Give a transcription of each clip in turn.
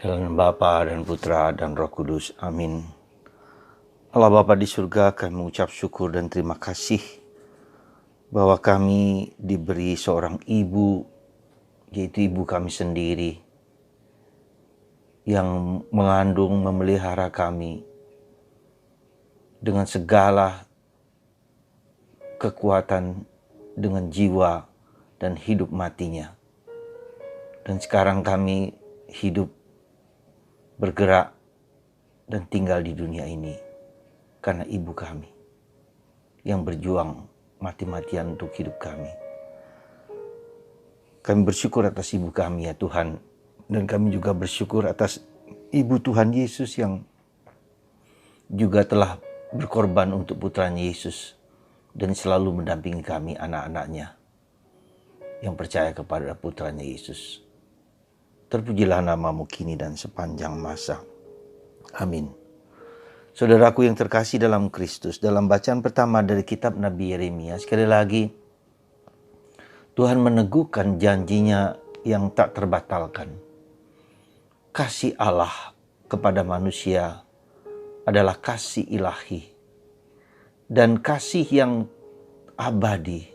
Dalam nama Bapa dan Putra dan Roh Kudus. Amin. Allah Bapa di surga, kami mengucap syukur dan terima kasih bahwa kami diberi seorang ibu, yaitu ibu kami sendiri, yang mengandung, memelihara kami dengan segala kekuatan, dengan jiwa dan hidup matinya. Dan sekarang kami hidup, bergerak, dan tinggal di dunia ini karena ibu kami yang berjuang mati-matian untuk hidup kami. Kami bersyukur atas ibu kami ya Tuhan, dan kami juga bersyukur atas ibu Tuhan Yesus yang juga telah berkorban untuk putranya Yesus dan selalu mendampingi kami anak-anaknya yang percaya kepada putranya Yesus. Terpujilah namamu kini dan sepanjang masa. Amin. Saudaraku yang terkasih dalam Kristus, dalam bacaan pertama dari kitab Nabi Yeremia, sekali lagi Tuhan meneguhkan janjinya yang tak terbatalkan. Kasih Allah kepada manusia adalah kasih ilahi dan kasih yang abadi,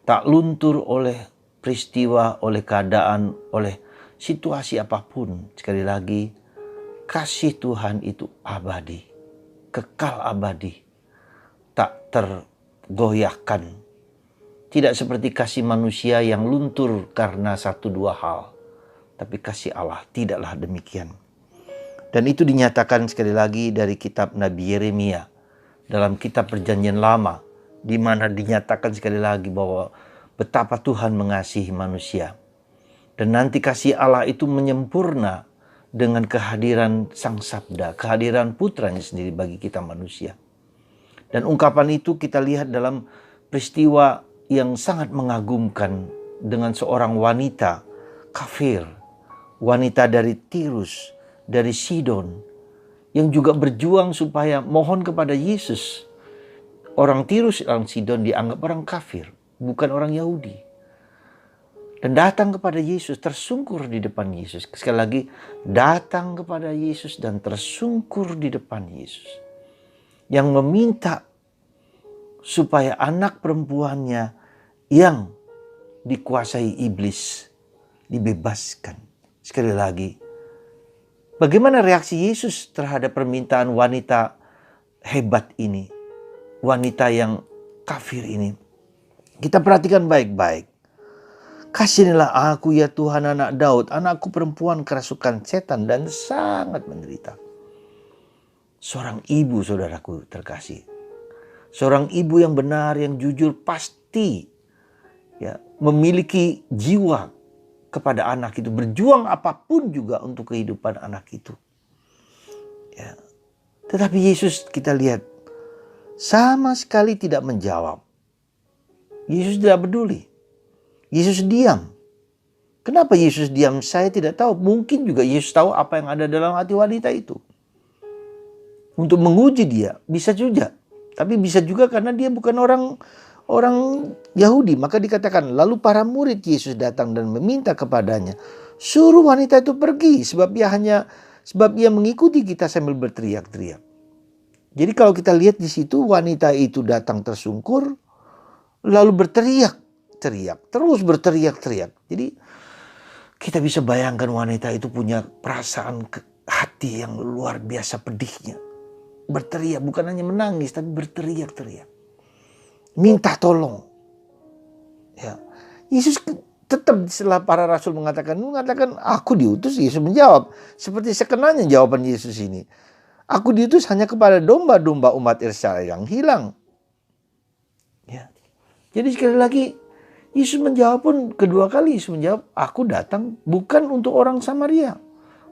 tak luntur oleh peristiwa, oleh keadaan, oleh situasi apapun. Sekali lagi, kasih Tuhan itu abadi, kekal abadi, tak tergoyahkan. Tidak seperti kasih manusia yang luntur karena satu dua hal. Tapi kasih Allah tidaklah demikian. Dan itu dinyatakan sekali lagi dari kitab Nabi Yeremia, dalam kitab Perjanjian Lama, di mana dinyatakan sekali lagi bahwa betapa Tuhan mengasihi manusia. Dan nanti kasih Allah itu menyempurna dengan kehadiran Sang Sabda, kehadiran putranya sendiri bagi kita manusia. Dan ungkapan itu kita lihat dalam peristiwa yang sangat mengagumkan dengan seorang wanita kafir, wanita dari Tirus, dari Sidon, yang juga berjuang supaya mohon kepada Yesus. Orang Tirus, orang Sidon dianggap orang kafir, bukan orang Yahudi. Dan datang kepada Yesus, tersungkur di depan Yesus. Sekali lagi, datang kepada Yesus dan tersungkur di depan Yesus. Yang meminta supaya anak perempuannya yang dikuasai iblis dibebaskan. Sekali lagi, bagaimana reaksi Yesus terhadap permintaan wanita hebat ini? Wanita yang kafir ini. Kita perhatikan baik-baik. Kasihanilah aku ya Tuhan anak Daud, anakku perempuan kerasukan setan dan sangat menderita. Seorang ibu saudaraku terkasih. Seorang ibu yang benar, yang jujur pasti ya memiliki jiwa kepada anak itu. Berjuang apapun juga untuk kehidupan anak itu. Ya. Tetapi Yesus kita lihat sama sekali tidak menjawab. Yesus tidak peduli. Yesus diam. Kenapa Yesus diam? Saya tidak tahu. Mungkin juga Yesus tahu apa yang ada dalam hati wanita itu. Untuk menguji dia, bisa juga. Tapi bisa juga karena dia bukan orang Yahudi. Maka dikatakan, lalu para murid Yesus datang dan meminta kepadanya, suruh wanita itu pergi sebab ia mengikuti kita sambil berteriak-teriak. Jadi kalau kita lihat di situ, wanita itu datang tersungkur lalu berteriak-teriak, terus berteriak-teriak. Jadi kita bisa bayangkan wanita itu punya perasaan hati yang luar biasa pedihnya. Berteriak, bukan hanya menangis tapi berteriak-teriak. Minta tolong. Ya. Yesus tetap setelah para rasul mengatakan aku diutus, Yesus menjawab seperti sekenanya jawaban Yesus ini. Aku diutus hanya kepada domba-domba umat Israel yang hilang. Ya. Jadi sekali lagi Yesus menjawab pun kedua kali. Yesus menjawab, aku datang bukan untuk orang Samaria,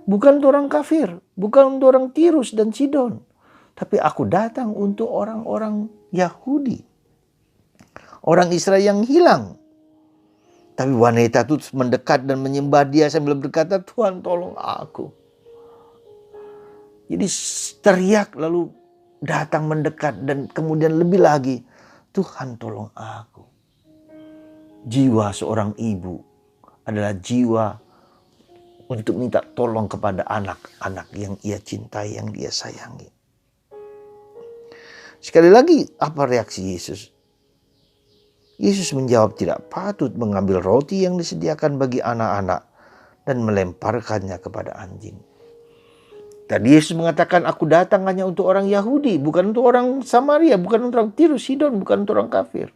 bukan untuk orang kafir, bukan untuk orang Tirus dan Sidon, tapi aku datang untuk orang-orang Yahudi, orang Israel yang hilang. Tapi wanita itu mendekat dan menyembah dia sambil berkata, Tuhan tolong aku. Jadi teriak lalu datang mendekat dan kemudian lebih lagi, Tuhan tolong aku. Jiwa seorang ibu adalah jiwa untuk minta tolong kepada anak-anak yang ia cintai, yang dia sayangi. Sekali lagi, apa reaksi Yesus? Yesus menjawab, tidak patut mengambil roti yang disediakan bagi anak-anak dan melemparkannya kepada anjing. Tadi Yesus mengatakan, aku datang hanya untuk orang Yahudi, bukan untuk orang Samaria, bukan untuk orang Tirus, Sidon, bukan untuk orang kafir.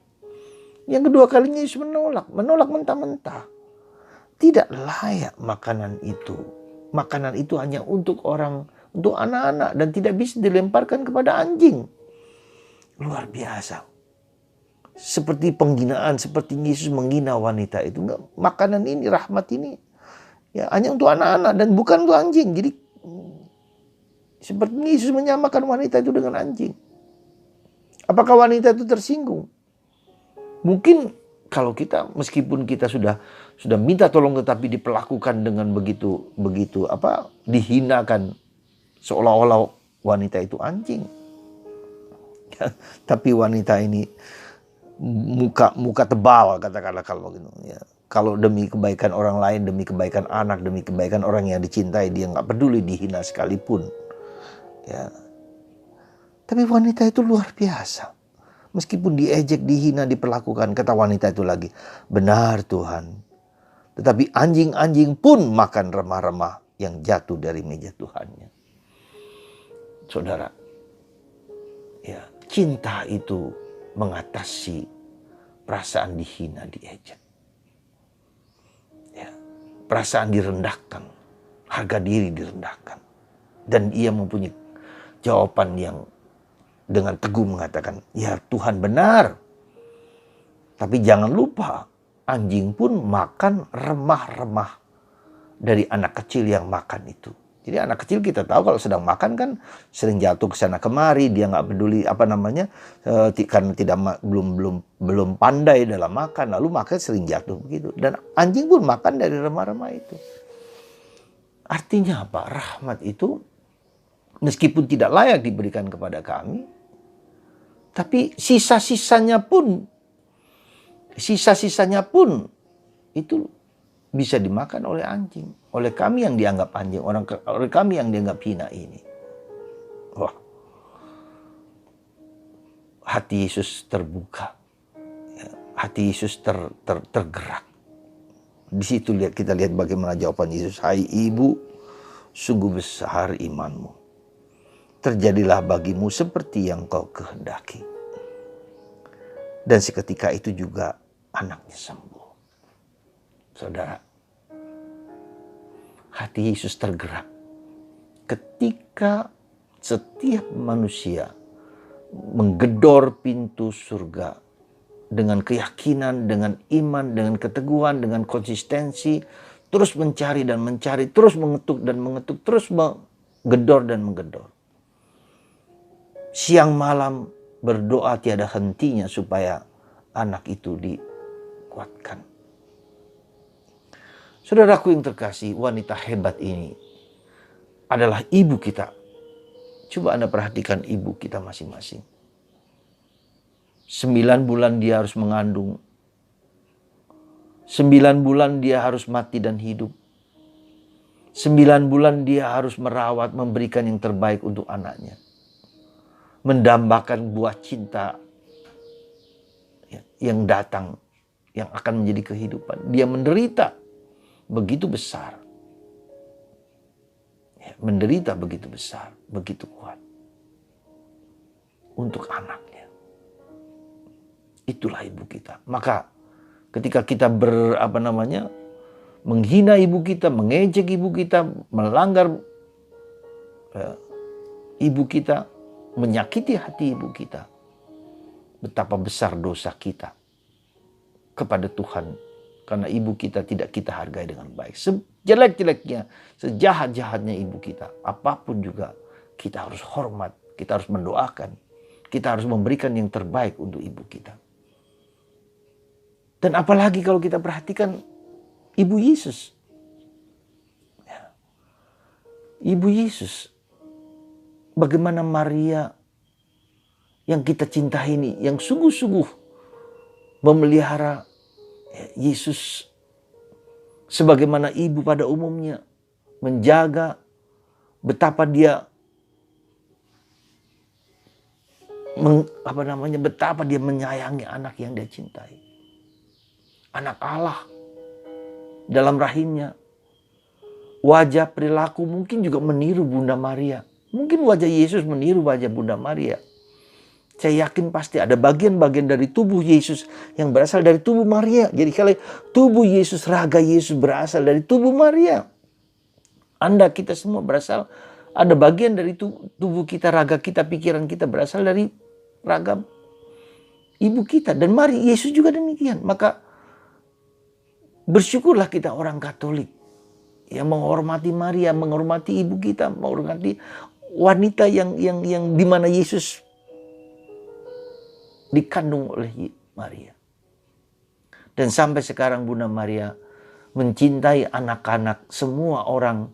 Yang kedua kalinya Yesus menolak mentah-mentah. Tidak layak makanan itu. Makanan itu hanya untuk anak-anak dan tidak bisa dilemparkan kepada anjing. Luar biasa. Seperti penghinaan, seperti Yesus menghina wanita itu. Enggak, makanan ini, rahmat ini ya hanya untuk anak-anak dan bukan untuk anjing. Jadi seperti Yesus menyamakan wanita itu dengan anjing. Apakah wanita itu tersinggung? Mungkin kalau kita, meskipun kita sudah minta tolong tetapi diperlakukan dengan begitu dihinakan, seolah-olah wanita itu anjing. Tapi wanita ini muka tebal, katakanlah kalau begitu ya. Kalau demi kebaikan orang lain, demi kebaikan anak, demi kebaikan orang yang dicintai, dia nggak peduli dihina sekalipun. Ya. Tapi wanita itu luar biasa. Meskipun diejek, dihina, diperlakukan, kata wanita itu lagi, benar Tuhan. Tetapi anjing-anjing pun makan remah-remah yang jatuh dari meja Tuhannya. Saudara, ya, cinta itu mengatasi perasaan dihina, diejek. Ya, perasaan direndahkan, harga diri direndahkan. Dan ia mempunyai jawaban yang dengan teguh mengatakan, ya Tuhan benar. Tapi jangan lupa, anjing pun makan remah-remah dari anak kecil yang makan itu. Jadi anak kecil kita tahu kalau sedang makan kan sering jatuh ke sana kemari, dia nggak peduli karena belum pandai dalam makan, lalu makan sering jatuh begitu. Dan anjing pun makan dari remah-remah itu. Artinya apa? Rahmat itu meskipun tidak layak diberikan kepada kami, tapi sisa-sisanya pun itu bisa dimakan oleh anjing. Oleh kami yang dianggap anjing, oleh kami yang dianggap hina ini. Wah, hati Yesus terbuka. Hati Yesus tergerak. Di situ kita lihat bagaimana jawaban Yesus. Hai ibu, sungguh besar imanmu. Terjadilah bagimu seperti yang kau kehendaki. Dan seketika itu juga anaknya sembuh. Saudara, hati Yesus tergerak ketika setiap manusia menggedor pintu surga dengan keyakinan, dengan iman, dengan keteguhan, dengan konsistensi, terus mencari dan mencari, terus mengetuk dan mengetuk, terus menggedor dan menggedor. Siang malam berdoa tiada hentinya supaya anak itu dikuatkan. Saudaraku yang terkasih, wanita hebat ini adalah ibu kita. Coba Anda perhatikan ibu kita masing-masing. 9 bulan dia harus mengandung. 9 bulan dia harus mati dan hidup. 9 bulan dia harus merawat, memberikan yang terbaik untuk anaknya. Mendambakan buah cinta yang datang, yang akan menjadi kehidupan. Dia menderita begitu besar. Menderita begitu besar, begitu kuat. Untuk anaknya. Itulah ibu kita. Maka ketika kita menghina ibu kita, mengejek ibu kita, melanggar ibu kita, menyakiti hati ibu kita, betapa besar dosa kita kepada Tuhan. Karena ibu kita tidak kita hargai dengan baik. Sejelek-jeleknya, sejahat-jahatnya ibu kita, apapun juga kita harus hormat, kita harus mendoakan, kita harus memberikan yang terbaik untuk ibu kita. Dan apalagi kalau kita perhatikan ibu Yesus. Ibu Yesus. Bagaimana Maria yang kita cintai ini, yang sungguh-sungguh memelihara Yesus sebagaimana ibu pada umumnya menjaga, betapa dia betapa dia menyayangi anak yang dia cintai. Anak Allah dalam rahimnya. Wajah perilaku mungkin juga meniru Bunda Maria. Mungkin wajah Yesus meniru wajah Bunda Maria. Saya yakin pasti ada bagian-bagian dari tubuh Yesus yang berasal dari tubuh Maria. Jadi kalau tubuh Yesus, raga Yesus berasal dari tubuh Maria. Anda, kita semua berasal, ada bagian dari tubuh kita, raga kita, pikiran kita berasal dari raga ibu kita. Dan Maria, Yesus juga demikian. Maka bersyukurlah kita orang Katolik yang menghormati Maria, menghormati ibu kita, menghormati wanita yang di mana Yesus dikandung oleh Maria. Dan sampai sekarang Bunda Maria mencintai anak-anak, semua orang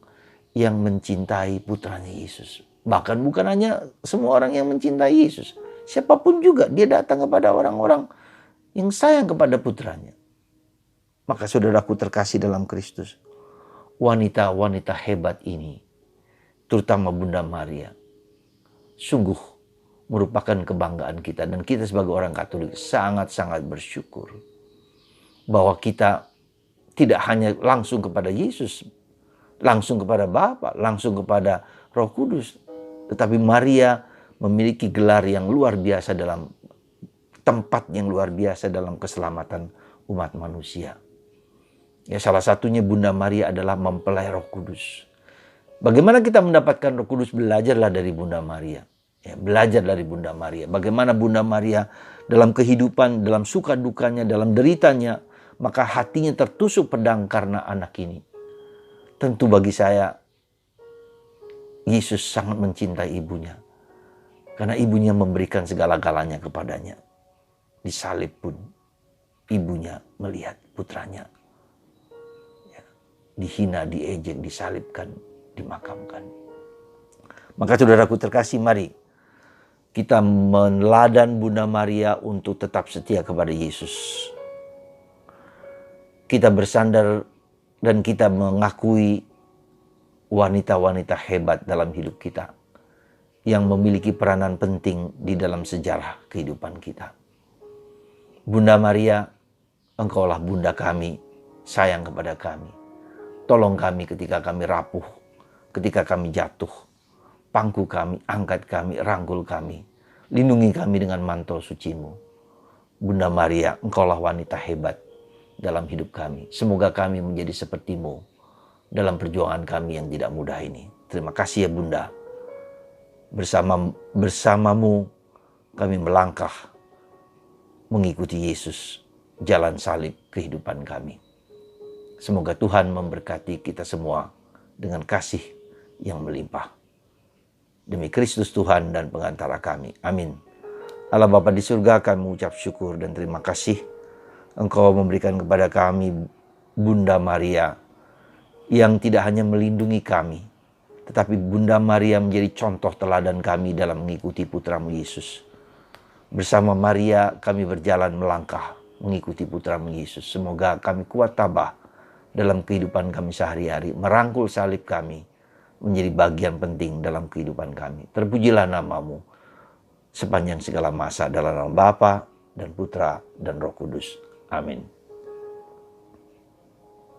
yang mencintai putranya Yesus. Bahkan bukan hanya semua orang yang mencintai Yesus. Siapapun juga dia datang kepada orang-orang yang sayang kepada putranya. Maka saudaraku terkasih dalam Kristus, wanita-wanita hebat ini, terutama Bunda Maria, sungguh merupakan kebanggaan kita. Dan kita sebagai orang Katolik sangat-sangat bersyukur bahwa kita tidak hanya langsung kepada Yesus, langsung kepada Bapa, langsung kepada Roh Kudus, tetapi Maria memiliki gelar yang luar biasa, dalam tempat yang luar biasa dalam keselamatan umat manusia. Ya, salah satunya Bunda Maria adalah mempelai Roh Kudus. Bagaimana kita mendapatkan Roh Kudus? Belajarlah dari Bunda Maria. Ya, belajar dari Bunda Maria. Bagaimana Bunda Maria dalam kehidupan, dalam suka dukanya, dalam deritanya, maka hatinya tertusuk pedang karena anak ini. Tentu bagi saya, Yesus sangat mencintai ibunya. Karena ibunya memberikan segala-galanya kepadanya. Disalib pun ibunya melihat putranya dihina, diejek, disalibkan, dimakamkan. Maka saudaraku terkasih, mari kita meneladani Bunda Maria untuk tetap setia kepada Yesus. Kita bersandar dan kita mengakui wanita-wanita hebat dalam hidup kita yang memiliki peranan penting di dalam sejarah kehidupan kita. Bunda Maria, Engkaulah Bunda kami, sayang kepada kami. Tolong kami ketika kami rapuh, ketika kami jatuh. Pangku kami, angkat kami, rangkul kami. Lindungi kami dengan mantel suci-Mu. Bunda Maria, Engkaulah wanita hebat dalam hidup kami. Semoga kami menjadi seperti-Mu dalam perjuangan kami yang tidak mudah ini. Terima kasih ya Bunda. Bersamamu kami melangkah mengikuti Yesus, jalan salib kehidupan kami. Semoga Tuhan memberkati kita semua dengan kasih yang melimpah. Demi Kristus Tuhan dan pengantara kami. Amin. Allah Bapa di surga, kami mengucap syukur dan terima kasih Engkau memberikan kepada kami Bunda Maria yang tidak hanya melindungi kami, tetapi Bunda Maria menjadi contoh teladan kami dalam mengikuti putra-Mu Yesus. Bersama Maria kami berjalan melangkah mengikuti putra-Mu Yesus. Semoga kami kuat tabah dalam kehidupan kami sehari-hari, merangkul salib kami menjadi bagian penting dalam kehidupan kami. Terpujilah nama-Mu sepanjang segala masa, dalam nama Bapa dan Putra dan Roh Kudus. Amin.